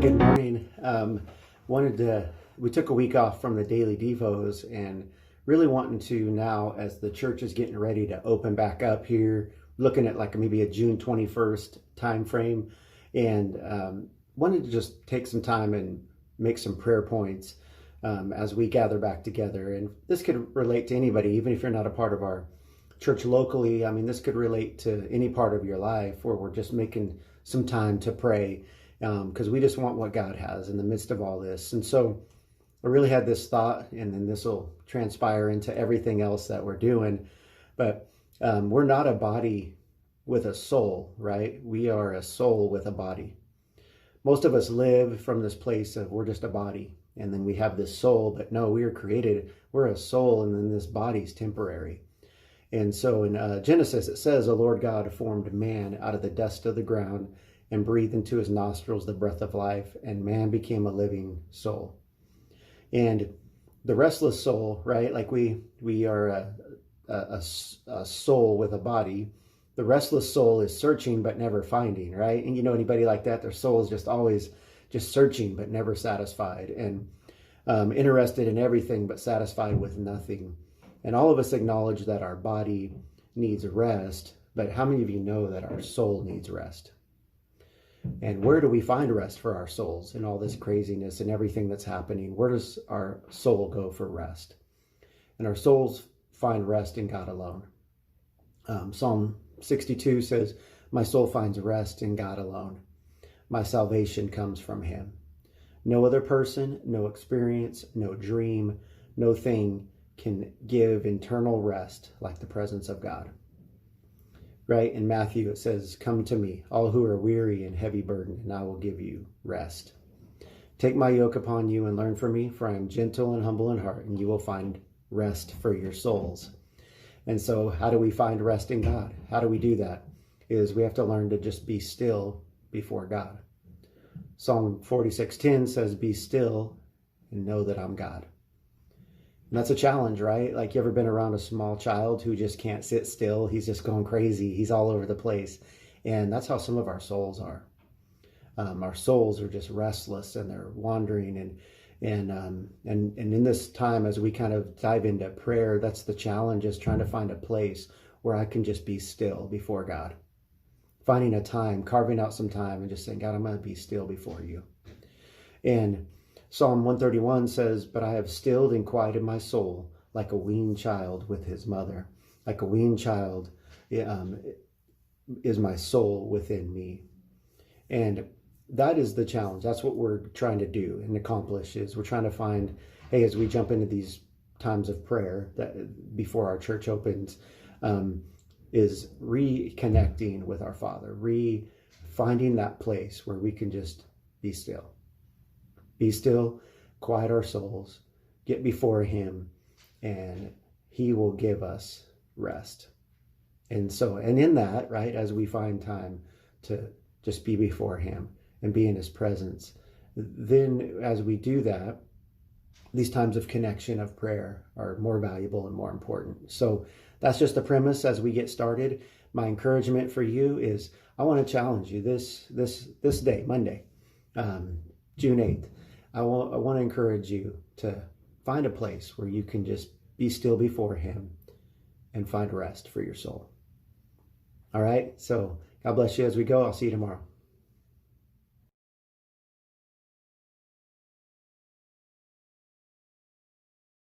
Good morning. We took a week off from the daily Devos and really wanting to now, as the church is getting ready to open back up here, looking at like maybe a June 21st time frame, and wanted to just take some time and make some prayer points as we gather back together. And this could relate to anybody, even if you're not a part of our church locally. I mean, this could relate to any part of your life where we're just making some time to pray, because we just want what God has in the midst of all this. And so I really had this thought, and then this will transpire into everything else that we're doing. But we're not a body with a soul, right? We are a soul with a body. Most of us live from this place of we're just a body, and then we have this soul. But no, we are created, we're a soul, and then this body's temporary. And so in Genesis, it says, the Lord God formed man out of the dust of the ground and breathed into his nostrils the breath of life, and man became a living soul. And the restless soul, right? Like we are a soul with a body. The restless soul is searching but never finding, right? And you know anybody like that? Their soul is just always just searching but never satisfied, and interested in everything but satisfied with nothing. And all of us acknowledge that our body needs rest, but how many of you know that our soul needs rest? And where do we find rest for our souls in all this craziness and everything that's happening? Where does our soul go for rest? And our souls find rest in God alone. Psalm 62 says, my soul finds rest in God alone. My salvation comes from him. No other person, no experience, no dream, no thing can give internal rest like the presence of God. Right? In Matthew, it says, come to me, all who are weary and heavy burdened, and I will give you rest. Take my yoke upon you and learn from me, for I am gentle and humble in heart, and you will find rest for your souls. And so how do we find rest in God? How do we do that? Is we have to learn to just be still before God. Psalm 46:10 says, be still and know that I'm God. And that's a challenge, right? Like, you ever been around a small child who just can't sit still? He's just going crazy. He's all over the place. And that's how some of our souls are. Our souls are just restless, and they're wandering. And in this time, as we kind of dive into prayer, that's the challenge, is trying to find a place where I can just be still before God. Finding a time, carving out some time, and just saying, God, I'm going to be still before you. And Psalm 131 says, but I have stilled and quieted my soul like a weaned child with his mother. Like a weaned child is my soul within me. And that is the challenge. That's what we're trying to do and accomplish, is we're trying to find, hey, as we jump into these times of prayer that before our church opens, is reconnecting with our Father, finding that place where we can just be still. Be still, quiet our souls, get before him, and he will give us rest. And in that, right, as we find time to just be before him and be in his presence, then as we do that, these times of connection, of prayer, are more valuable and more important. So that's just the premise as we get started. My encouragement for you is, I want to challenge you this day, Monday, June 8th. I want to encourage you to find a place where you can just be still before him and find rest for your soul. All right? So God bless you as we go. I'll see you tomorrow.